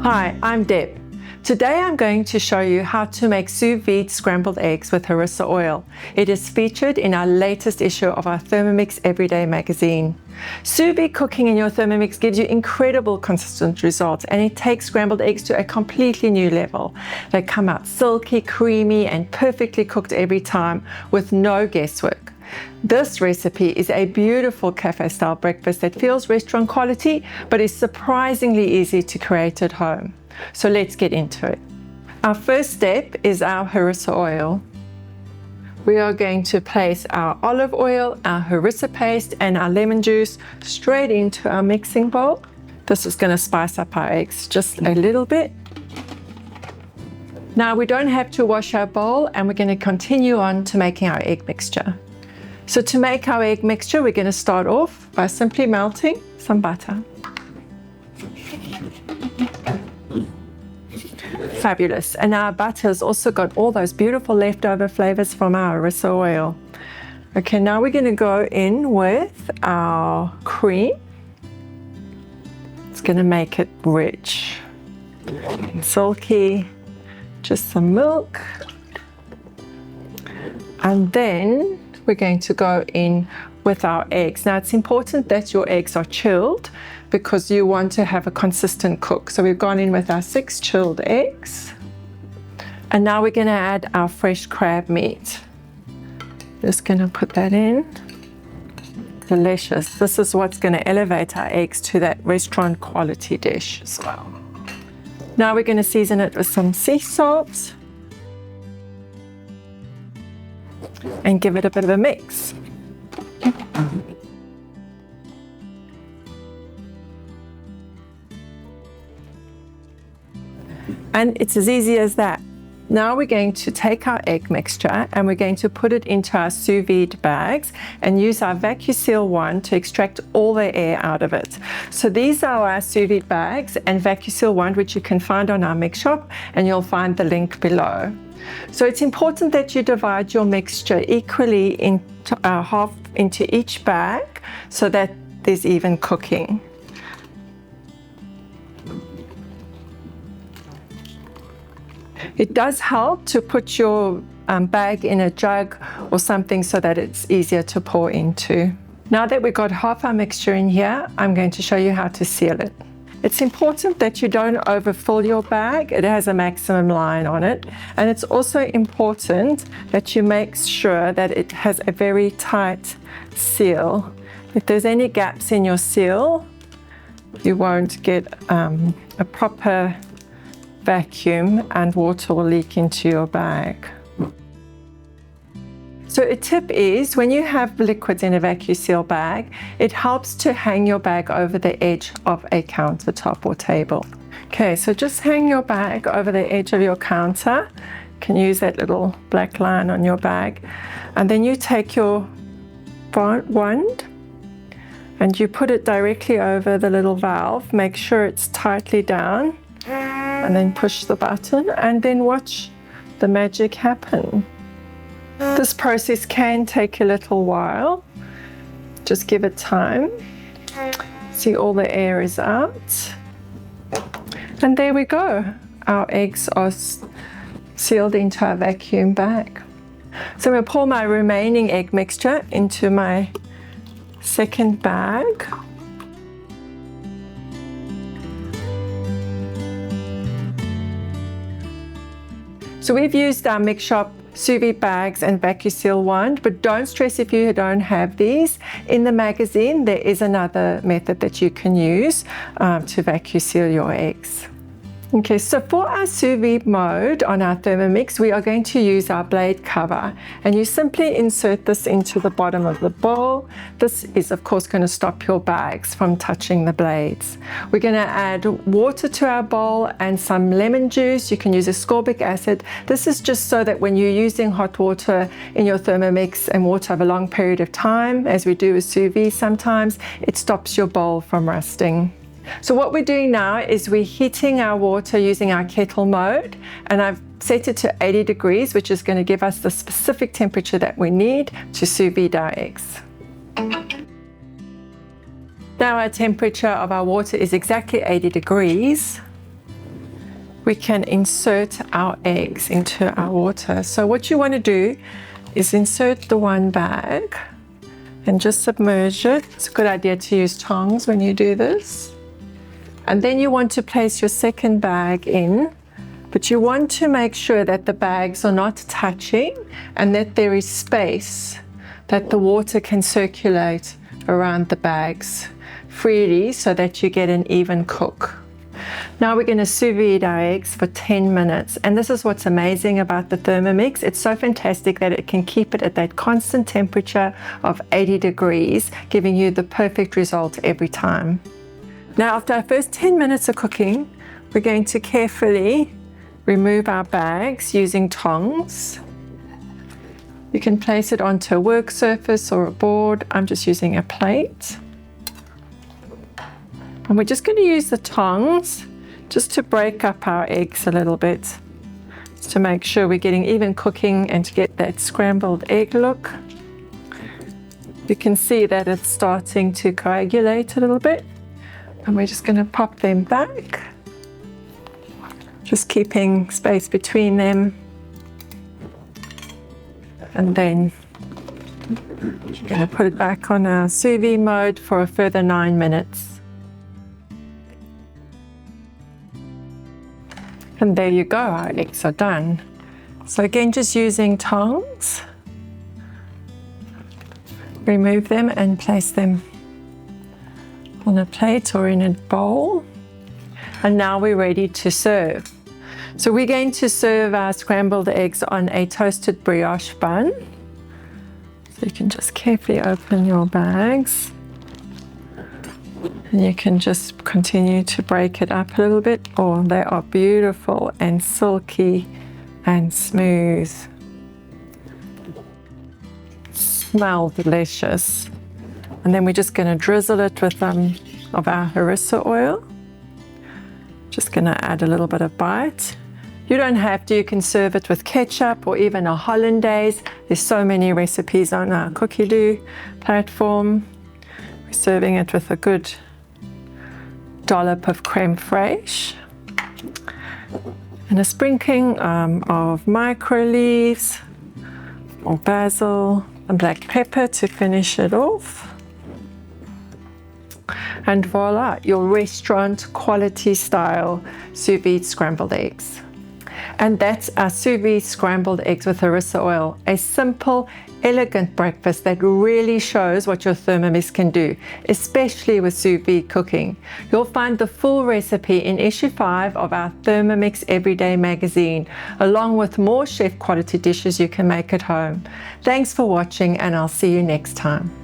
Hi, I'm Deb. Today I'm going to show you how to make sous-vide scrambled eggs with harissa oil. It is featured in our latest issue of our Thermomix Everyday Magazine. Sous-vide cooking in your Thermomix gives you incredible consistent results, and it takes scrambled eggs to a completely new level. They come out silky, creamy and perfectly cooked every time with no guesswork. This recipe is a beautiful cafe-style breakfast that feels restaurant quality but is surprisingly easy to create at home. So let's get into it. Our first step is our harissa oil. We are going to place our olive oil, our harissa paste and our lemon juice straight into our mixing bowl. This is going to spice up our eggs just a little bit. Now we don't have to wash our bowl, and we're going to continue on to making our egg mixture. So to make our egg mixture, we're going to start off by simply melting some butter. Fabulous. And our butter has also got all those beautiful leftover flavors from our harissa oil. Okay, now we're going to go in with our cream. It's going to make it rich and silky. Just some milk. And then we're going to go in with our eggs. Now it's important that your eggs are chilled because you want to have a consistent cook. So we've gone in with our 6 chilled eggs. And now we're going to add our fresh crab meat. Just going to put that in. Delicious. This is what's going to elevate our eggs to that restaurant quality dish as well. Now we're going to season it with some sea salt and give it a bit of a mix. And it's as easy as that. Now we're going to take our egg mixture and we're going to put it into our sous vide bags and use our vacuum seal wand to extract all the air out of it. So these are our sous vide bags and vacuum seal wand, which you can find on our mix shop, and you'll find the link below. So it's important that you divide your mixture equally into half into each bag so that there's even cooking. It does help to put your bag in a jug or something so that it's easier to pour into. Now that we've got half our mixture in here, I'm going to show you how to seal it. It's important that you don't overfill your bag. It has a maximum line on it. And it's also important that you make sure that it has a very tight seal. If there's any gaps in your seal, you won't get a proper vacuum and water will leak into your bag. So a tip is, when you have liquids in a vacuum seal bag, it helps to hang your bag over the edge of a countertop or table. Okay, so just hang your bag over the edge of your counter. You can use that little black line on your bag. And then you take your wand and you put it directly over the little valve. Make sure it's tightly down and then push the button and then watch the magic happen. This process can take a little while. Just give it time. See, all the air is out. And there we go. Our eggs are sealed into our vacuum bag. So I'm going to pour my remaining egg mixture into my second bag. So we've used our mix shop sous vide bags and vacuum seal wand, but don't stress if you don't have these. In the magazine, there is another method that you can use to vacuum seal your eggs. Okay, so for our sous vide mode on our Thermomix, we are going to use our blade cover, and you simply insert this into the bottom of the bowl. This is of course going to stop your bags from touching the blades. We're going to add water to our bowl and some lemon juice. You can use ascorbic acid. This is just so that when you're using hot water in your Thermomix and water over a long period of time, as we do with sous vide sometimes, it stops your bowl from rusting. So what we're doing now is we're heating our water using our kettle mode, and I've set it to 80 degrees, which is going to give us the specific temperature that we need to sous vide our eggs. Now our temperature of our water is exactly 80 degrees. we can insert our eggs into our water. So what you want to do is insert the one bag and just submerge it. It's a good idea to use tongs when you do this. And then you want to place your second bag in, but you want to make sure that the bags are not touching and that there is space, that the water can circulate around the bags freely so that you get an even cook. Now we're going to sous vide our eggs for 10 minutes. And this is what's amazing about the Thermomix. It's so fantastic that it can keep it at that constant temperature of 80 degrees, giving you the perfect result every time. Now, after our first 10 minutes of cooking, we're going to carefully remove our bags using tongs. You can place it onto a work surface or a board. I'm just using a plate. And we're just going to use the tongs just to break up our eggs a little bit, just to make sure we're getting even cooking and to get that scrambled egg look. You can see that it's starting to coagulate a little bit. And we're just going to pop them back, just keeping space between them. And then we're going to put it back on our sous vide mode for a further 9 minutes. And there you go, our eggs are done. So again, just using tongs, remove them and place them on a plate or in a bowl. And now we're ready to serve. So we're going to serve our scrambled eggs on a toasted brioche bun. So you can just carefully open your bags. And you can just continue to break it up a little bit. Oh, they are beautiful and silky and smooth. Smell delicious. And then we're just going to drizzle it with of our harissa oil. Just going to add a little bit of bite. You don't have to, you can serve it with ketchup or even a hollandaise. There's so many recipes on our Cookidoo platform. We're serving it with a good dollop of creme fraiche and a sprinkling of micro leaves or basil and black pepper to finish it off. And voila, your restaurant quality style sous vide scrambled eggs. And that's our sous vide scrambled eggs with harissa oil. A simple, elegant breakfast that really shows what your Thermomix can do, especially with sous vide cooking. You'll find the full recipe in issue 5 of our Thermomix Everyday Magazine, along with more chef quality dishes you can make at home. Thanks for watching, and I'll see you next time.